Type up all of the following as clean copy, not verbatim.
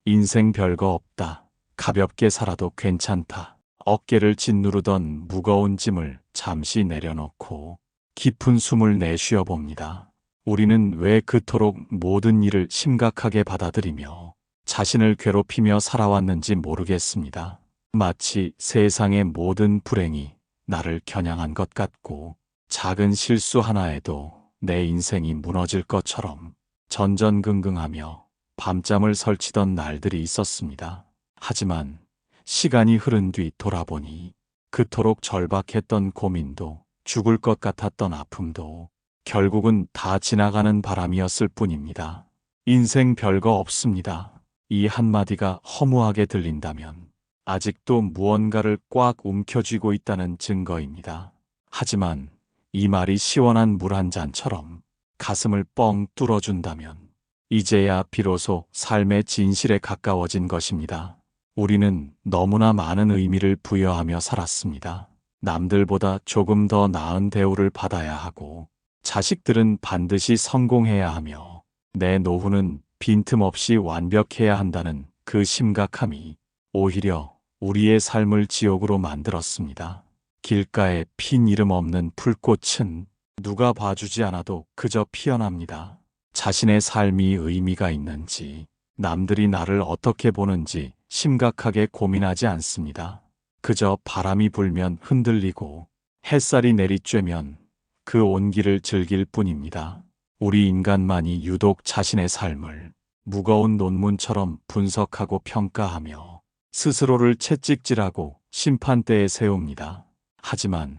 인생 별거 없다. 가볍게 살아도 괜찮다. 어깨를 짓누르던 무거운 짐을 잠시 내려놓고 깊은 숨을 내쉬어 봅니다. 우리는 왜 그토록 모든 일을 심각하게 받아들이며 자신을 괴롭히며 살아왔는지 모르겠습니다. 마치 세상의 모든 불행이 나를 겨냥한 것 같고 작은 실수 하나에도 내 인생이 무너질 것처럼 전전긍긍하며 밤잠을 설치던 날들이 있었습니다. 하지만 시간이 흐른 뒤 돌아보니 그토록 절박했던 고민도 죽을 것 같았던 아픔도 결국은 다 지나가는 바람이었을 뿐입니다. 인생 별거 없습니다. 이 한마디가 허무하게 들린다면 아직도 무언가를 꽉 움켜쥐고 있다는 증거입니다. 하지만 이 말이 시원한 물 한 잔처럼 가슴을 뻥 뚫어준다면 이제야 비로소 삶의 진실에 가까워진 것입니다. 우리는 너무나 많은 의미를 부여하며 살았습니다. 남들보다 조금 더 나은 대우를 받아야 하고, 자식들은 반드시 성공해야 하며, 내 노후는 빈틈없이 완벽해야 한다는 그 심각함이 오히려 우리의 삶을 지옥으로 만들었습니다. 길가에 핀 이름 없는 풀꽃은 누가 봐주지 않아도 그저 피어납니다. 자신의 삶이 의미가 있는지, 남들이 나를 어떻게 보는지 심각하게 고민하지 않습니다. 그저 바람이 불면 흔들리고 햇살이 내리쬐면 그 온기를 즐길 뿐입니다. 우리 인간만이 유독 자신의 삶을 무거운 논문처럼 분석하고 평가하며 스스로를 채찍질하고 심판대에 세웁니다. 하지만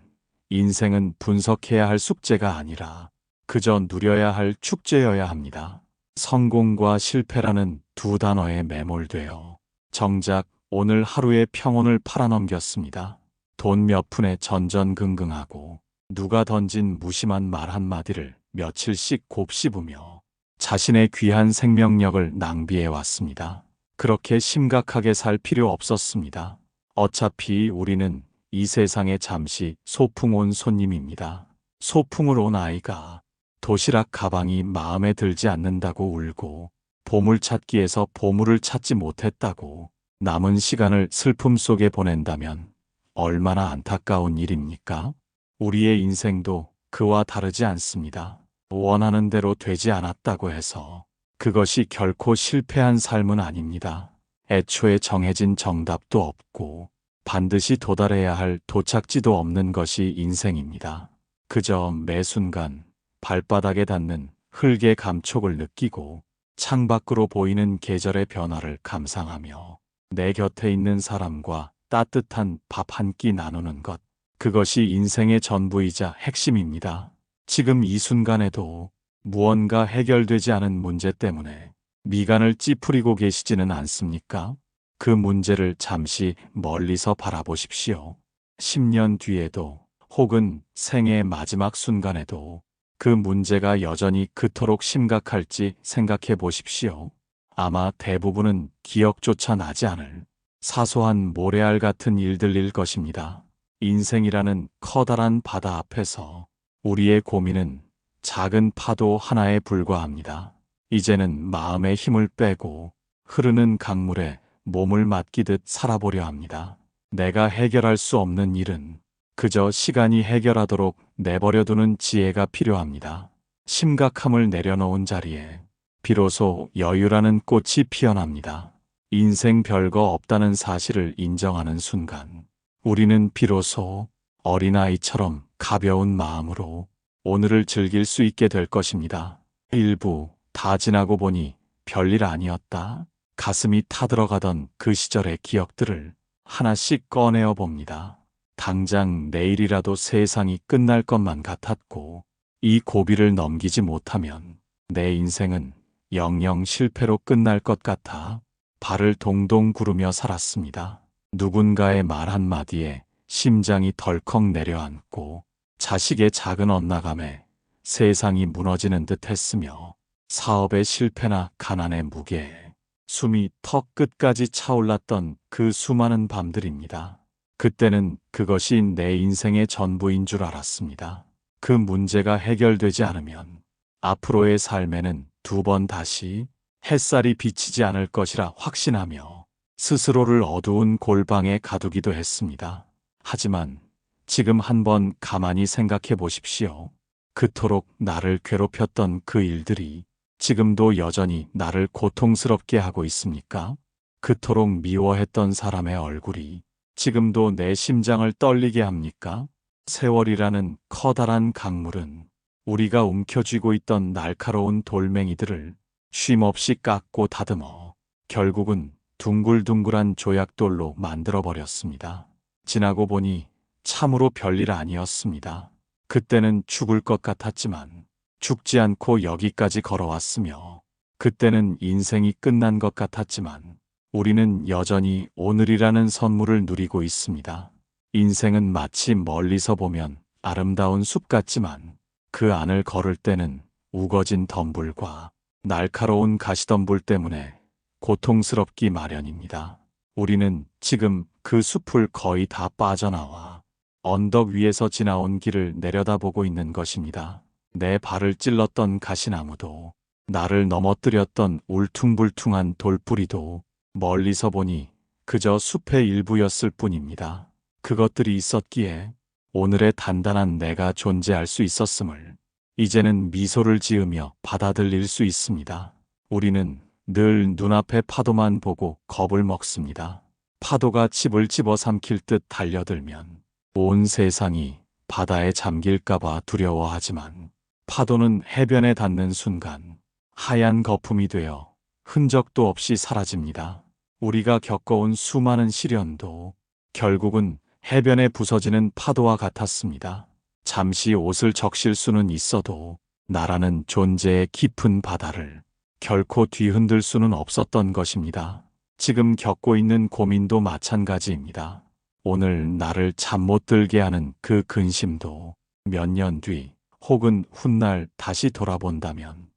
인생은 분석해야 할 숙제가 아니라 그저 누려야 할 축제여야 합니다. 성공과 실패라는 두 단어에 매몰되어 정작 오늘 하루의 평온을 팔아넘겼습니다. 돈 몇 푼에 전전긍긍하고 누가 던진 무심한 말 한마디를 며칠씩 곱씹으며 자신의 귀한 생명력을 낭비해 왔습니다. 그렇게 심각하게 살 필요 없었습니다. 어차피 우리는 이 세상에 잠시 소풍 온 손님입니다. 소풍을 온 아이가 도시락 가방이 마음에 들지 않는다고 울고 보물찾기에서 보물을 찾지 못했다고 남은 시간을 슬픔 속에 보낸다면 얼마나 안타까운 일입니까? 우리의 인생도 그와 다르지 않습니다. 원하는 대로 되지 않았다고 해서 그것이 결코 실패한 삶은 아닙니다. 애초에 정해진 정답도 없고 반드시 도달해야 할 도착지도 없는 것이 인생입니다. 그저 매 순간 발바닥에 닿는 흙의 감촉을 느끼고 창밖으로 보이는 계절의 변화를 감상하며 내 곁에 있는 사람과 따뜻한 밥 한 끼 나누는 것, 그것이 인생의 전부이자 핵심입니다. 지금 이 순간에도 무언가 해결되지 않은 문제 때문에 미간을 찌푸리고 계시지는 않습니까? 그 문제를 잠시 멀리서 바라보십시오. 10년 뒤에도 혹은 생의 마지막 순간에도 그 문제가 여전히 그토록 심각할지 생각해 보십시오. 아마 대부분은 기억조차 나지 않을 사소한 모래알 같은 일들일 것입니다. 인생이라는 커다란 바다 앞에서 우리의 고민은 작은 파도 하나에 불과합니다. 이제는 마음의 힘을 빼고 흐르는 강물에 몸을 맡기듯 살아보려 합니다. 내가 해결할 수 없는 일은 그저 시간이 해결하도록 내버려두는 지혜가 필요합니다. 심각함을 내려놓은 자리에 비로소 여유라는 꽃이 피어납니다. 인생 별거 없다는 사실을 인정하는 순간 우리는 비로소 어린아이처럼 가벼운 마음으로 오늘을 즐길 수 있게 될 것입니다. 일부 다 지나고 보니 별일 아니었다. 가슴이 타들어가던 그 시절의 기억들을 하나씩 꺼내어 봅니다. 당장 내일이라도 세상이 끝날 것만 같았고 이 고비를 넘기지 못하면 내 인생은 영영 실패로 끝날 것 같아 발을 동동 구르며 살았습니다. 누군가의 말 한마디에 심장이 덜컥 내려앉고 자식의 작은 엇나감에 세상이 무너지는 듯 했으며 사업의 실패나 가난의 무게에 숨이 턱 끝까지 차올랐던 그 수많은 밤들입니다. 그때는 그것이 내 인생의 전부인 줄 알았습니다. 그 문제가 해결되지 않으면 앞으로의 삶에는 두 번 다시 햇살이 비치지 않을 것이라 확신하며 스스로를 어두운 골방에 가두기도 했습니다. 하지만 지금 한번 가만히 생각해 보십시오. 그토록 나를 괴롭혔던 그 일들이 지금도 여전히 나를 고통스럽게 하고 있습니까? 그토록 미워했던 사람의 얼굴이 지금도 내 심장을 떨리게 합니까? 세월이라는 커다란 강물은 우리가 움켜쥐고 있던 날카로운 돌멩이들을 쉼없이 깎고 다듬어 결국은 둥글둥글한 조약돌로 만들어버렸습니다. 지나고 보니 참으로 별일 아니었습니다. 그때는 죽을 것 같았지만 죽지 않고 여기까지 걸어왔으며, 그때는 인생이 끝난 것 같았지만 우리는 여전히 오늘이라는 선물을 누리고 있습니다. 인생은 마치 멀리서 보면 아름다운 숲 같지만 그 안을 걸을 때는 우거진 덤불과 날카로운 가시덤불 때문에 고통스럽기 마련입니다. 우리는 지금 그 숲을 거의 다 빠져나와 언덕 위에서 지나온 길을 내려다보고 있는 것입니다. 내 발을 찔렀던 가시나무도, 나를 넘어뜨렸던 울퉁불퉁한 돌뿌리도 멀리서 보니 그저 숲의 일부였을 뿐입니다. 그것들이 있었기에 오늘의 단단한 내가 존재할 수 있었음을 이제는 미소를 지으며 받아들일 수 있습니다. 우리는 늘 눈앞의 파도만 보고 겁을 먹습니다. 파도가 칩을 집어삼킬 듯 달려들면 온 세상이 바다에 잠길까봐 두려워하지만, 파도는 해변에 닿는 순간 하얀 거품이 되어 흔적도 없이 사라집니다. 우리가 겪어온 수많은 시련도 결국은 해변에 부서지는 파도와 같았습니다. 잠시 옷을 적실 수는 있어도 나라는 존재의 깊은 바다를 결코 뒤흔들 수는 없었던 것입니다. 지금 겪고 있는 고민도 마찬가지입니다. 오늘 나를 잠 못 들게 하는 그 근심도 몇 년 뒤 혹은 훗날 다시 돌아본다면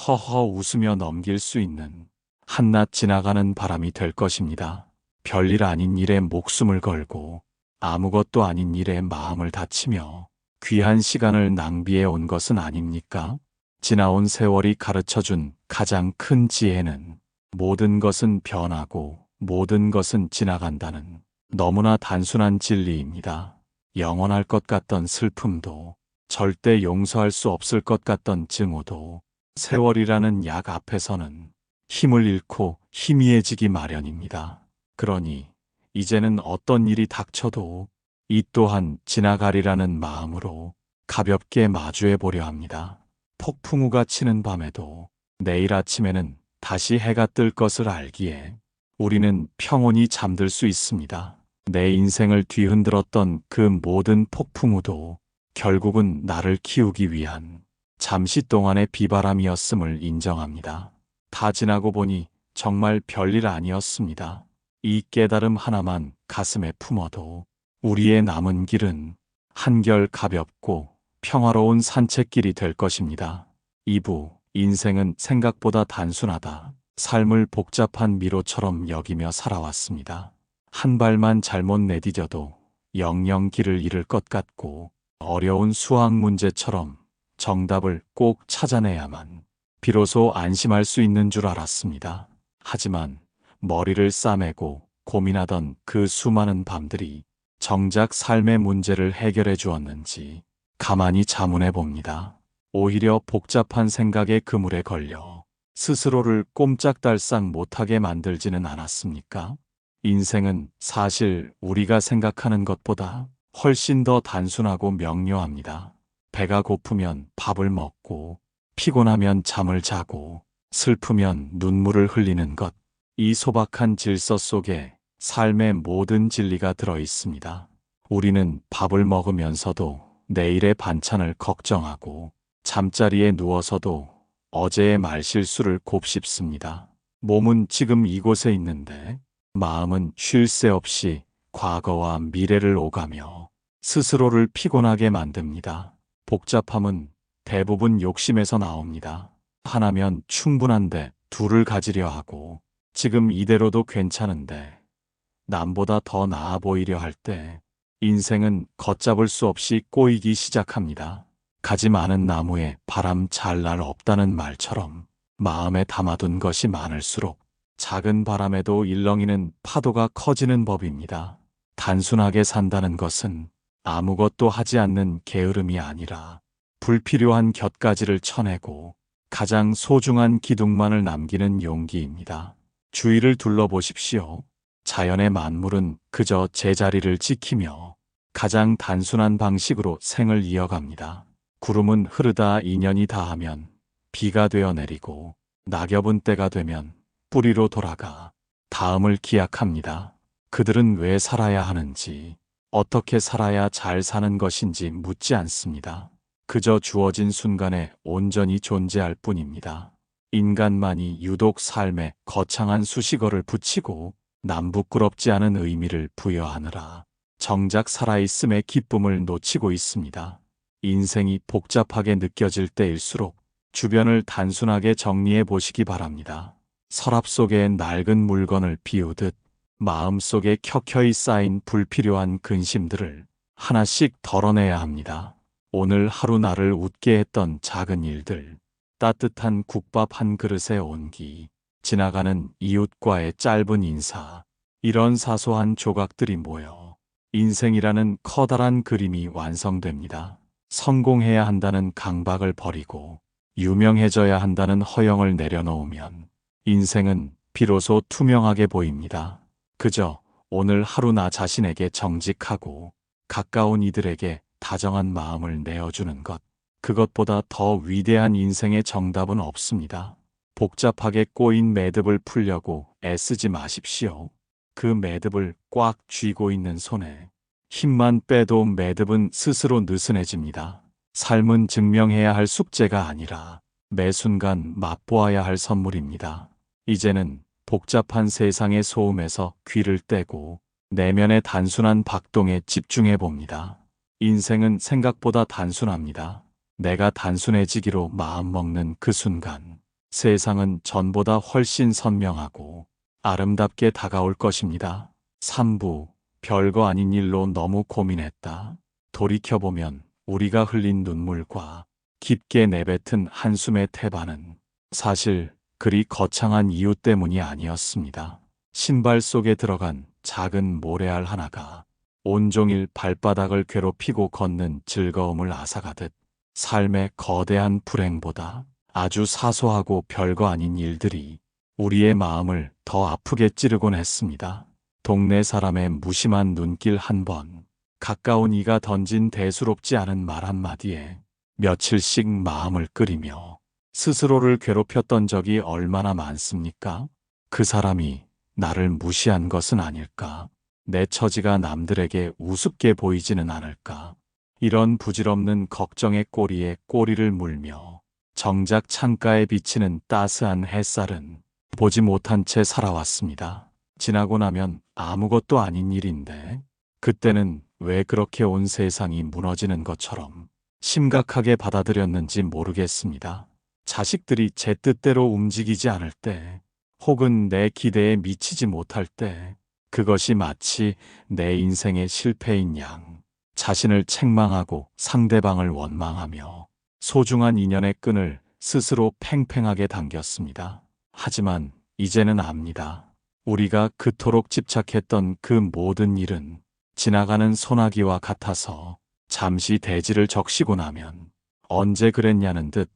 허허 웃으며 넘길 수 있는 한낮 지나가는 바람이 될 것입니다. 별일 아닌 일에 목숨을 걸고 아무것도 아닌 일에 마음을 다치며 귀한 시간을 낭비해 온 것은 아닙니까? 지나온 세월이 가르쳐준 가장 큰 지혜는 모든 것은 변하고 모든 것은 지나간다는 너무나 단순한 진리입니다. 영원할 것 같던 슬픔도, 절대 용서할 수 없을 것 같던 증오도 세월이라는 약 앞에서는 힘을 잃고 희미해지기 마련입니다. 그러니 이제는 어떤 일이 닥쳐도 이 또한 지나가리라는 마음으로 가볍게 마주해 보려 합니다. 폭풍우가 치는 밤에도 내일 아침에는 다시 해가 뜰 것을 알기에 우리는 평온히 잠들 수 있습니다. 내 인생을 뒤흔들었던 그 모든 폭풍우도 결국은 나를 키우기 위한 잠시 동안의 비바람이었음을 인정합니다. 다 지나고 보니 정말 별일 아니었습니다. 이 깨달음 하나만 가슴에 품어도 우리의 남은 길은 한결 가볍고 평화로운 산책길이 될 것입니다. 2부, 인생은 생각보다 단순하다. 삶을 복잡한 미로처럼 여기며 살아왔습니다. 한 발만 잘못 내디뎌도 영영 길을 잃을 것 같고, 어려운 수학 문제처럼 정답을 꼭 찾아내야만 비로소 안심할 수 있는 줄 알았습니다. 하지만 머리를 싸매고 고민하던 그 수많은 밤들이 정작 삶의 문제를 해결해 주었는지 가만히 자문해 봅니다. 오히려 복잡한 생각의 그물에 걸려 스스로를 꼼짝달싹 못하게 만들지는 않았습니까? 인생은 사실 우리가 생각하는 것보다 훨씬 더 단순하고 명료합니다. 배가 고프면 밥을 먹고, 피곤하면 잠을 자고, 슬프면 눈물을 흘리는 것. 이 소박한 질서 속에 삶의 모든 진리가 들어 있습니다. 우리는 밥을 먹으면서도 내일의 반찬을 걱정하고, 잠자리에 누워서도 어제의 말실수를 곱씹습니다. 몸은 지금 이곳에 있는데 마음은 쉴 새 없이 과거와 미래를 오가며 스스로를 피곤하게 만듭니다. 복잡함은 대부분 욕심에서 나옵니다. 하나면 충분한데 둘을 가지려 하고, 지금 이대로도 괜찮은데 남보다 더 나아 보이려 할 때 인생은 걷잡을 수 없이 꼬이기 시작합니다. 가지 많은 나무에 바람 잘 날 없다는 말처럼 마음에 담아둔 것이 많을수록 작은 바람에도 일렁이는 파도가 커지는 법입니다. 단순하게 산다는 것은 아무것도 하지 않는 게으름이 아니라 불필요한 곁가지를 쳐내고 가장 소중한 기둥만을 남기는 용기입니다. 주위를 둘러보십시오. 자연의 만물은 그저 제자리를 지키며 가장 단순한 방식으로 생을 이어갑니다. 구름은 흐르다 인연이 다하면 비가 되어 내리고, 낙엽은 때가 되면 뿌리로 돌아가 다음을 기약합니다. 그들은 왜 살아야 하는지, 어떻게 살아야 잘 사는 것인지 묻지 않습니다. 그저 주어진 순간에 온전히 존재할 뿐입니다. 인간만이 유독 삶에 거창한 수식어를 붙이고 남부끄럽지 않은 의미를 부여하느라 정작 살아있음의 기쁨을 놓치고 있습니다. 인생이 복잡하게 느껴질 때일수록 주변을 단순하게 정리해 보시기 바랍니다. 서랍 속에 낡은 물건을 비우듯 마음속에 켜켜이 쌓인 불필요한 근심들을 하나씩 덜어내야 합니다. 오늘 하루 나를 웃게 했던 작은 일들, 따뜻한 국밥 한 그릇의 온기, 지나가는 이웃과의 짧은 인사, 이런 사소한 조각들이 모여 인생이라는 커다란 그림이 완성됩니다. 성공해야 한다는 강박을 버리고 유명해져야 한다는 허영을 내려놓으면 인생은 비로소 투명하게 보입니다. 그저 오늘 하루 나 자신에게 정직하고 가까운 이들에게 다정한 마음을 내어주는 것, 그것보다 더 위대한 인생의 정답은 없습니다. 복잡하게 꼬인 매듭을 풀려고 애쓰지 마십시오. 그 매듭을 꽉 쥐고 있는 손에 힘만 빼도 매듭은 스스로 느슨해집니다. 삶은 증명해야 할 숙제가 아니라 매 순간 맛보아야 할 선물입니다. 이제는 복잡한 세상의 소음에서 귀를 떼고 내면의 단순한 박동에 집중해 봅니다. 인생은 생각보다 단순합니다. 내가 단순해지기로 마음먹는 그 순간, 세상은 전보다 훨씬 선명하고 아름답게 다가올 것입니다. 3부, 별거 아닌 일로 너무 고민했다. 돌이켜보면 우리가 흘린 눈물과 깊게 내뱉은 한숨의 태반은 사실 그리 거창한 이유 때문이 아니었습니다. 신발 속에 들어간 작은 모래알 하나가 온종일 발바닥을 괴롭히고 걷는 즐거움을 앗아가듯 삶의 거대한 불행보다 아주 사소하고 별거 아닌 일들이 우리의 마음을 더 아프게 찌르곤 했습니다. 동네 사람의 무심한 눈길 한 번, 가까운 이가 던진 대수롭지 않은 말 한마디에 며칠씩 마음을 끓이며 스스로를 괴롭혔던 적이 얼마나 많습니까? 그 사람이 나를 무시한 것은 아닐까? 내 처지가 남들에게 우습게 보이지는 않을까? 이런 부질없는 걱정의 꼬리에 꼬리를 물며 정작 창가에 비치는 따스한 햇살은 보지 못한 채 살아왔습니다. 지나고 나면 아무것도 아닌 일인데 그때는 왜 그렇게 온 세상이 무너지는 것처럼 심각하게 받아들였는지 모르겠습니다. 자식들이 제 뜻대로 움직이지 않을 때, 혹은 내 기대에 미치지 못할 때, 그것이 마치 내 인생의 실패인 양, 자신을 책망하고 상대방을 원망하며 소중한 인연의 끈을 스스로 팽팽하게 당겼습니다. 하지만 이제는 압니다. 우리가 그토록 집착했던 그 모든 일은 지나가는 소나기와 같아서 잠시 대지를 적시고 나면 언제 그랬냐는 듯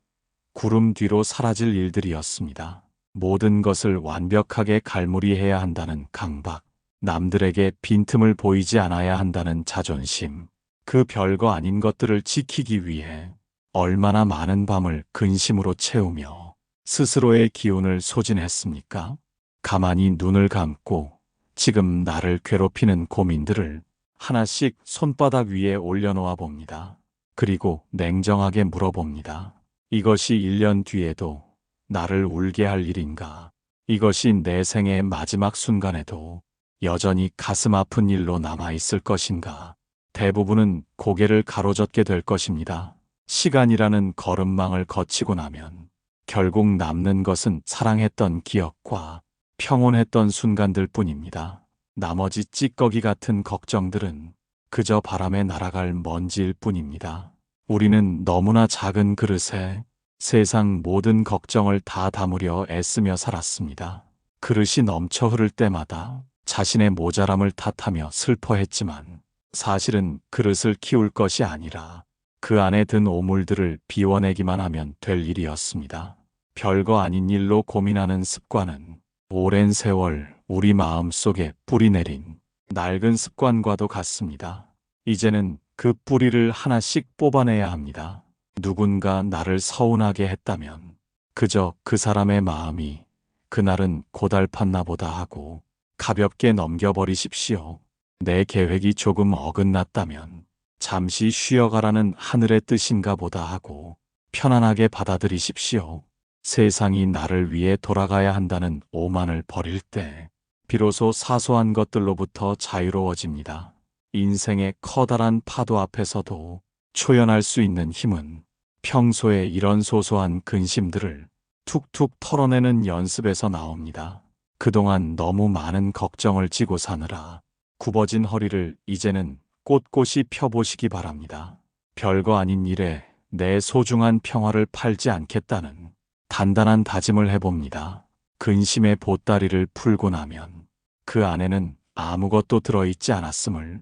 구름 뒤로 사라질 일들이었습니다. 모든 것을 완벽하게 갈무리해야 한다는 강박, 남들에게 빈틈을 보이지 않아야 한다는 자존심, 그 별거 아닌 것들을 지키기 위해 얼마나 많은 밤을 근심으로 채우며 스스로의 기운을 소진했습니까? 가만히 눈을 감고 지금 나를 괴롭히는 고민들을 하나씩 손바닥 위에 올려놓아 봅니다. 그리고 냉정하게 물어봅니다. 이것이 1년 뒤에도 나를 울게 할 일인가? 이것이 내 생의 마지막 순간에도 여전히 가슴 아픈 일로 남아있을 것인가? 대부분은 고개를 가로젓게 될 것입니다. 시간이라는 걸음망을 거치고 나면 결국 남는 것은 사랑했던 기억과 평온했던 순간들 뿐입니다. 나머지 찌꺼기 같은 걱정들은 그저 바람에 날아갈 먼지일 뿐입니다. 우리는 너무나 작은 그릇에 세상 모든 걱정을 다 담으려 애쓰며 살았습니다. 그릇이 넘쳐 흐를 때마다 자신의 모자람을 탓하며 슬퍼했지만 사실은 그릇을 키울 것이 아니라 그 안에 든 오물들을 비워내기만 하면 될 일이었습니다. 별거 아닌 일로 고민하는 습관은 오랜 세월 우리 마음 속에 뿌리 내린 낡은 습관과도 같습니다. 이제는 그 뿌리를 하나씩 뽑아내야 합니다. 누군가 나를 서운하게 했다면 그저 그 사람의 마음이 그날은 고달팠나 보다 하고 가볍게 넘겨버리십시오. 내 계획이 조금 어긋났다면 잠시 쉬어가라는 하늘의 뜻인가 보다 하고 편안하게 받아들이십시오. 세상이 나를 위해 돌아가야 한다는 오만을 버릴 때 비로소 사소한 것들로부터 자유로워집니다. 인생의 커다란 파도 앞에서도 초연할 수 있는 힘은 평소에 이런 소소한 근심들을 툭툭 털어내는 연습에서 나옵니다. 그동안 너무 많은 걱정을 지고 사느라 굽어진 허리를 이제는 꼿꼿이 펴보시기 바랍니다. 별거 아닌 일에 내 소중한 평화를 팔지 않겠다는 단단한 다짐을 해봅니다. 근심의 보따리를 풀고 나면 그 안에는 아무것도 들어있지 않았음을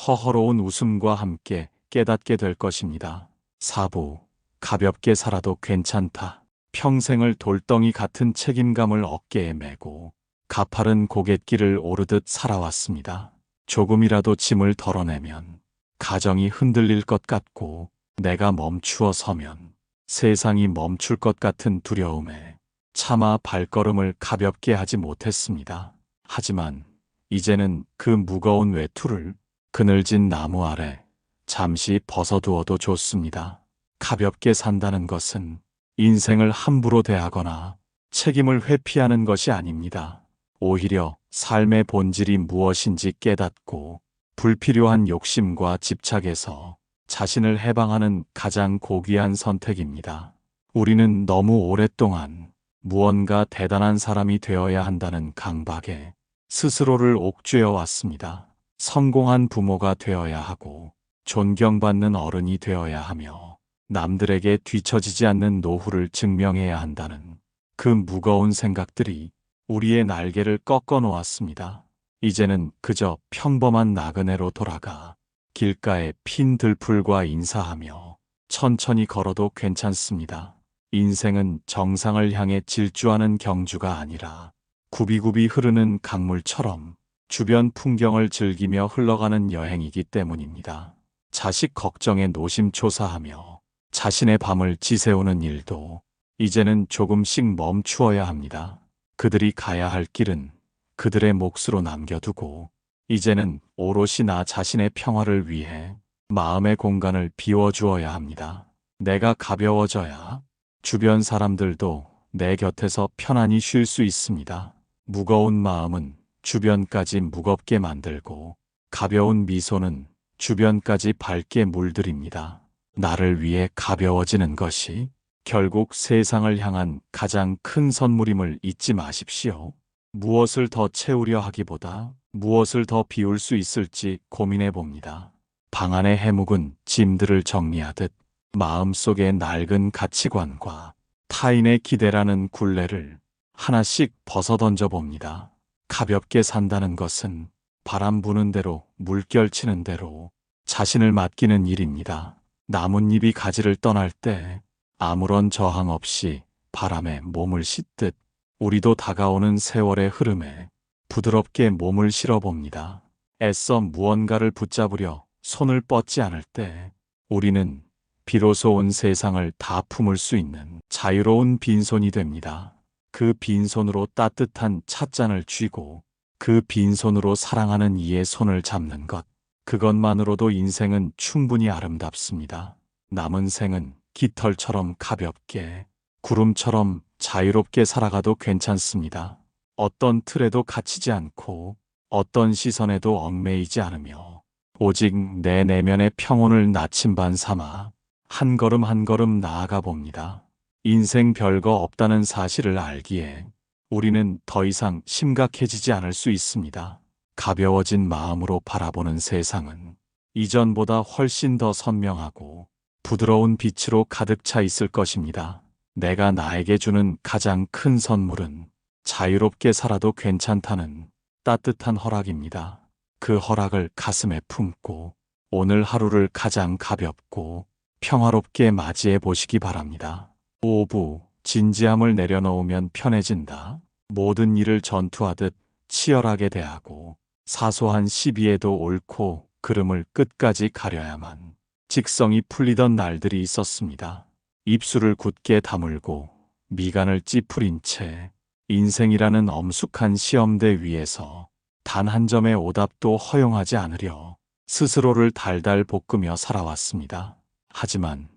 허허로운 웃음과 함께 깨닫게 될 것입니다. 사부, 가볍게 살아도 괜찮다. 평생을 돌덩이 같은 책임감을 어깨에 메고 가파른 고갯길을 오르듯 살아왔습니다. 조금이라도 짐을 덜어내면 가정이 흔들릴 것 같고 내가 멈추어 서면 세상이 멈출 것 같은 두려움에 차마 발걸음을 가볍게 하지 못했습니다. 하지만 이제는 그 무거운 외투를 그늘진 나무 아래 잠시 벗어두어도 좋습니다. 가볍게 산다는 것은 인생을 함부로 대하거나 책임을 회피하는 것이 아닙니다. 오히려 삶의 본질이 무엇인지 깨닫고 불필요한 욕심과 집착에서 자신을 해방하는 가장 고귀한 선택입니다. 우리는 너무 오랫동안 무언가 대단한 사람이 되어야 한다는 강박에 스스로를 옥죄어 왔습니다. 성공한 부모가 되어야 하고 존경받는 어른이 되어야 하며 남들에게 뒤처지지 않는 노후를 증명해야 한다는 그 무거운 생각들이 우리의 날개를 꺾어 놓았습니다. 이제는 그저 평범한 나그네로 돌아가 길가에 핀 들풀과 인사하며 천천히 걸어도 괜찮습니다. 인생은 정상을 향해 질주하는 경주가 아니라 굽이굽이 흐르는 강물처럼 주변 풍경을 즐기며 흘러가는 여행이기 때문입니다. 자식 걱정에 노심초사하며 자신의 밤을 지새우는 일도 이제는 조금씩 멈추어야 합니다. 그들이 가야 할 길은 그들의 몫으로 남겨두고 이제는 오롯이 나 자신의 평화를 위해 마음의 공간을 비워주어야 합니다. 내가 가벼워져야 주변 사람들도 내 곁에서 편안히 쉴 수 있습니다. 무거운 마음은 주변까지 무겁게 만들고 가벼운 미소는 주변까지 밝게 물들입니다. 나를 위해 가벼워지는 것이 결국 세상을 향한 가장 큰 선물임을 잊지 마십시오. 무엇을 더 채우려 하기보다 무엇을 더 비울 수 있을지 고민해 봅니다. 방 안의 해묵은 짐들을 정리하듯 마음속의 낡은 가치관과 타인의 기대라는 굴레를 하나씩 벗어던져 봅니다. 가볍게 산다는 것은 바람 부는 대로 물결치는 대로 자신을 맡기는 일입니다. 나뭇잎이 가지를 떠날 때 아무런 저항 없이 바람에 몸을 싣듯 우리도 다가오는 세월의 흐름에 부드럽게 몸을 실어봅니다. 애써 무언가를 붙잡으려 손을 뻗지 않을 때 우리는 비로소 온 세상을 다 품을 수 있는 자유로운 빈손이 됩니다. 그 빈손으로 따뜻한 찻잔을 쥐고 그 빈손으로 사랑하는 이의 손을 잡는 것, 그것만으로도 인생은 충분히 아름답습니다. 남은 생은 깃털처럼 가볍게, 구름처럼 자유롭게 살아가도 괜찮습니다. 어떤 틀에도 갇히지 않고 어떤 시선에도 얽매이지 않으며 오직 내 내면의 평온을 나침반 삼아 한 걸음 한 걸음 나아가 봅니다. 인생 별거 없다는 사실을 알기에 우리는 더 이상 심각해지지 않을 수 있습니다. 가벼워진 마음으로 바라보는 세상은 이전보다 훨씬 더 선명하고 부드러운 빛으로 가득 차 있을 것입니다. 내가 나에게 주는 가장 큰 선물은 자유롭게 살아도 괜찮다는 따뜻한 허락입니다. 그 허락을 가슴에 품고 오늘 하루를 가장 가볍고 평화롭게 맞이해 보시기 바랍니다. 5부 진지함을 내려놓으면 편해진다. 모든 일을 전투하듯 치열하게 대하고 사소한 시비에도 옳고 그름을 끝까지 가려야만 직성이 풀리던 날들이 있었습니다. 입술을 굳게 다물고 미간을 찌푸린 채 인생이라는 엄숙한 시험대 위에서 단 한 점의 오답도 허용하지 않으려 스스로를 달달 볶으며 살아왔습니다. 하지만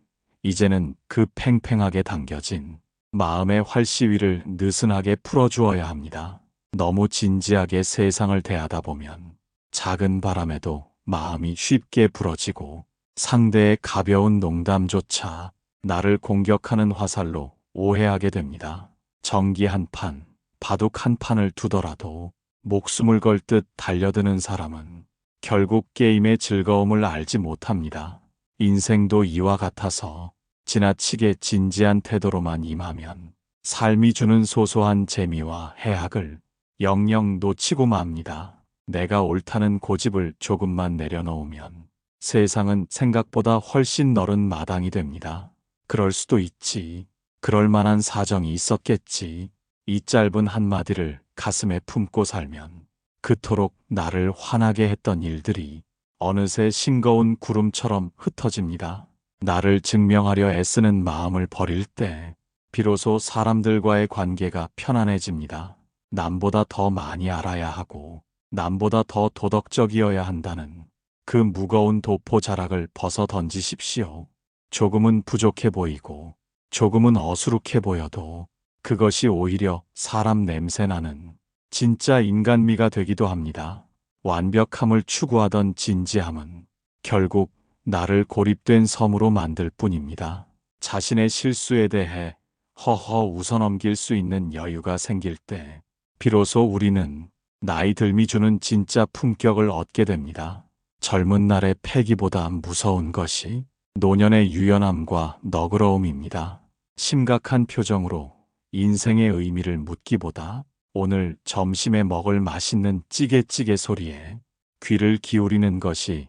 이제는 그 팽팽하게 당겨진 마음의 활시위를 느슨하게 풀어주어야 합니다. 너무 진지하게 세상을 대하다 보면 작은 바람에도 마음이 쉽게 부러지고 상대의 가벼운 농담조차 나를 공격하는 화살로 오해하게 됩니다. 전기 한 판, 바둑 한 판을 두더라도 목숨을 걸 듯 달려드는 사람은 결국 게임의 즐거움을 알지 못합니다. 인생도 이와 같아서 지나치게 진지한 태도로만 임하면 삶이 주는 소소한 재미와 해악을 영영 놓치고 맙니다. 내가 옳다는 고집을 조금만 내려놓으면 세상은 생각보다 훨씬 넓은 마당이 됩니다. 그럴 수도 있지. 그럴 만한 사정이 있었겠지. 이 짧은 한마디를 가슴에 품고 살면 그토록 나를 화나게 했던 일들이 어느새 싱거운 구름처럼 흩어집니다. 나를 증명하려 애쓰는 마음을 버릴 때 비로소 사람들과의 관계가 편안해집니다. 남보다 더 많이 알아야 하고 남보다 더 도덕적이어야 한다는 그 무거운 도포 자락을 벗어 던지십시오. 조금은 부족해 보이고 조금은 어수룩해 보여도 그것이 오히려 사람 냄새나는 진짜 인간미가 되기도 합니다. 완벽함을 추구하던 진지함은 결국 나를 고립된 섬으로 만들 뿐입니다. 자신의 실수에 대해 허허 웃어넘길 수 있는 여유가 생길 때 비로소 우리는 나이 들미 주는 진짜 품격을 얻게 됩니다. 젊은 날의 패기보다 무서운 것이 노년의 유연함과 너그러움입니다. 심각한 표정으로 인생의 의미를 묻기보다 오늘 점심에 먹을 맛있는 찌개찌개 소리에 귀를 기울이는 것이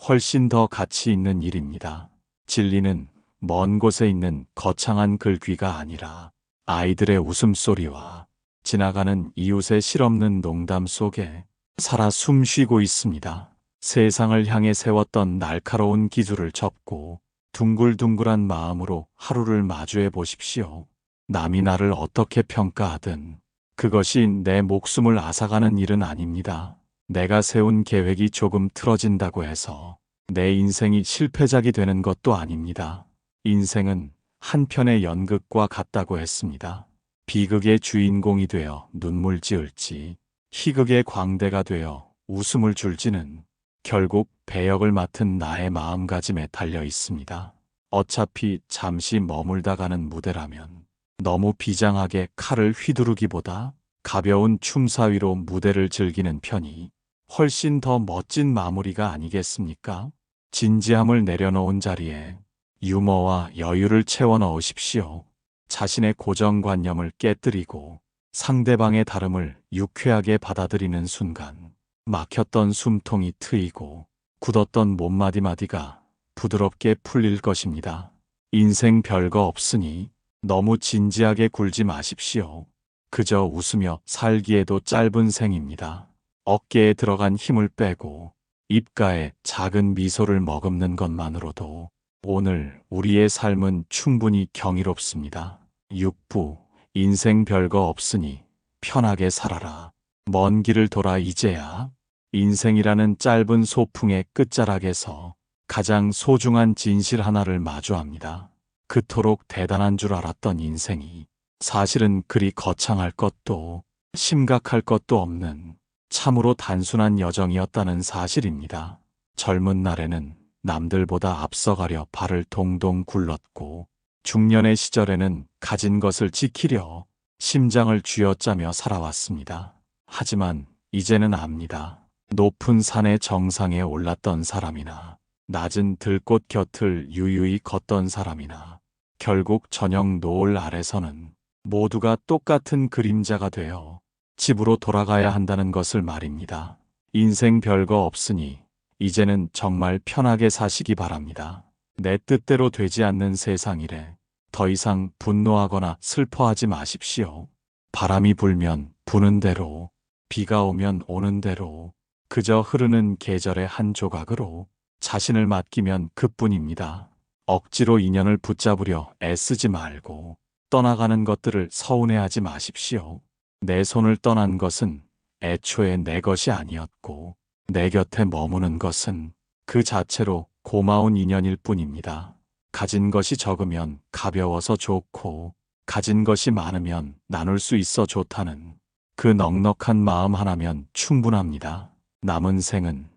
훨씬 더 가치 있는 일입니다. 진리는 먼 곳에 있는 거창한 글귀가 아니라 아이들의 웃음소리와 지나가는 이웃의 실없는 농담 속에 살아 숨쉬고 있습니다. 세상을 향해 세웠던 날카로운 기준을 접고 둥글둥글한 마음으로 하루를 마주해 보십시오. 남이 나를 어떻게 평가하든 그것이 내 목숨을 앗아가는 일은 아닙니다. 내가 세운 계획이 조금 틀어진다고 해서 내 인생이 실패작이 되는 것도 아닙니다. 인생은 한 편의 연극과 같다고 했습니다. 비극의 주인공이 되어 눈물 지을지 희극의 광대가 되어 웃음을 줄지는 결국 배역을 맡은 나의 마음가짐에 달려 있습니다. 어차피 잠시 머물다 가는 무대라면 너무 비장하게 칼을 휘두르기보다 가벼운 춤사위로 무대를 즐기는 편이 훨씬 더 멋진 마무리가 아니겠습니까? 진지함을 내려놓은 자리에 유머와 여유를 채워 넣으십시오. 자신의 고정관념을 깨뜨리고 상대방의 다름을 유쾌하게 받아들이는 순간 막혔던 숨통이 트이고 굳었던 못마디마디가 부드럽게 풀릴 것입니다. 인생 별거 없으니 너무 진지하게 굴지 마십시오. 그저 웃으며 살기에도 짧은 생입니다. 어깨에 들어간 힘을 빼고 입가에 작은 미소를 머금는 것만으로도 오늘 우리의 삶은 충분히 경이롭습니다. 6부 인생 별거 없으니 편하게 살아라. 먼 길을 돌아 이제야 인생이라는 짧은 소풍의 끝자락에서 가장 소중한 진실 하나를 마주합니다. 그토록 대단한 줄 알았던 인생이 사실은 그리 거창할 것도 심각할 것도 없는 참으로 단순한 여정이었다는 사실입니다. 젊은 날에는 남들보다 앞서가려 발을 동동 굴렀고 중년의 시절에는 가진 것을 지키려 심장을 쥐어짜며 살아왔습니다. 하지만 이제는 압니다. 높은 산의 정상에 올랐던 사람이나 낮은 들꽃 곁을 유유히 걷던 사람이나 결국 저녁 노을 아래서는 모두가 똑같은 그림자가 되어 집으로 돌아가야 한다는 것을 말입니다. 인생 별거 없으니 이제는 정말 편하게 사시기 바랍니다. 내 뜻대로 되지 않는 세상이래 더 이상 분노하거나 슬퍼하지 마십시오. 바람이 불면 부는 대로, 비가 오면 오는 대로, 그저 흐르는 계절의 한 조각으로 자신을 맡기면 그뿐입니다. 억지로 인연을 붙잡으려 애쓰지 말고 떠나가는 것들을 서운해하지 마십시오. 내 손을 떠난 것은 애초에 내 것이 아니었고 내 곁에 머무는 것은 그 자체로 고마운 인연일 뿐입니다. 가진 것이 적으면 가벼워서 좋고 가진 것이 많으면 나눌 수 있어 좋다는 그 넉넉한 마음 하나면 충분합니다. 남은 생은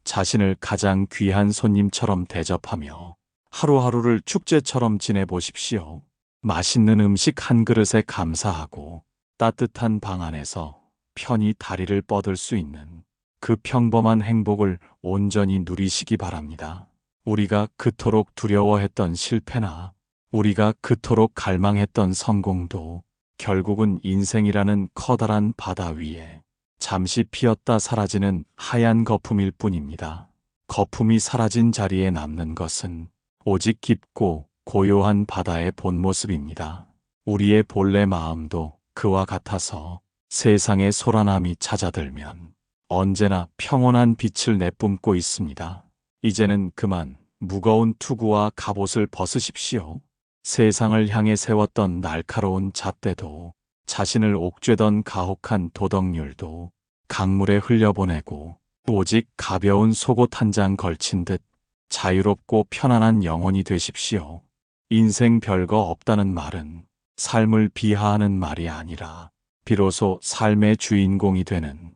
자신을 가장 귀한 손님처럼 대접하며 하루하루를 축제처럼 지내보십시오. 맛있는 음식 한 그릇에 감사하고 따뜻한 방 안에서 편히 다리를 뻗을 수 있는 그 평범한 행복을 온전히 누리시기 바랍니다. 우리가 그토록 두려워했던 실패나 우리가 그토록 갈망했던 성공도 결국은 인생이라는 커다란 바다 위에 잠시 피었다 사라지는 하얀 거품일 뿐입니다. 거품이 사라진 자리에 남는 것은 오직 깊고 고요한 바다의 본 모습입니다. 우리의 본래 마음도 그와 같아서 세상의 소란함이 찾아들면 언제나 평온한 빛을 내뿜고 있습니다. 이제는 그만 무거운 투구와 갑옷을 벗으십시오. 세상을 향해 세웠던 날카로운 잣대도 자신을 옥죄던 가혹한 도덕률도 강물에 흘려보내고 오직 가벼운 속옷 한 장 걸친 듯 자유롭고 편안한 영혼이 되십시오. 인생 별거 없다는 말은 삶을 비하하는 말이 아니라 비로소 삶의 주인공이 되는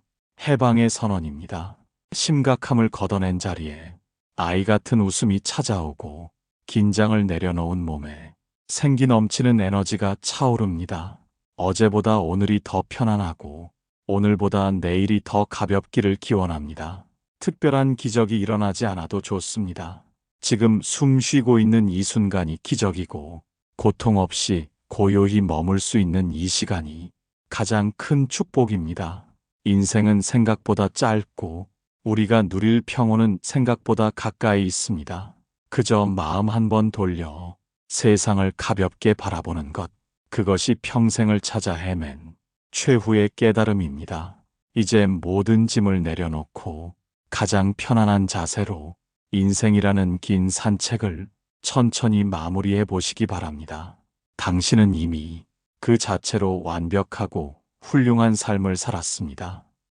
해방의 선언입니다. 심각함을 걷어낸 자리에 아이 같은 웃음이 찾아오고 긴장을 내려놓은 몸에 생기 넘치는 에너지가 차오릅니다. 어제보다 오늘이 더 편안하고 오늘보다 내일이 더 가볍기를 기원합니다. 특별한 기적이 일어나지 않아도 좋습니다. 지금 숨 쉬고 있는 이 순간이 기적이고 고통 없이 고요히 머물 수 있는 이 시간이 가장 큰 축복입니다. 인생은 생각보다 짧고 우리가 누릴 평온은 생각보다 가까이 있습니다. 그저 마음 한번 돌려 세상을 가볍게 바라보는 것, 그것이 평생을 찾아 헤맨 최후의 깨달음입니다. 이제 모든 짐을 내려놓고 가장 편안한 자세로 인생이라는 긴 산책을 천천히 마무리해 보시기 바랍니다. 당신은 이미 그 자체로 완벽하고 훌륭한 삶을 살았습니다.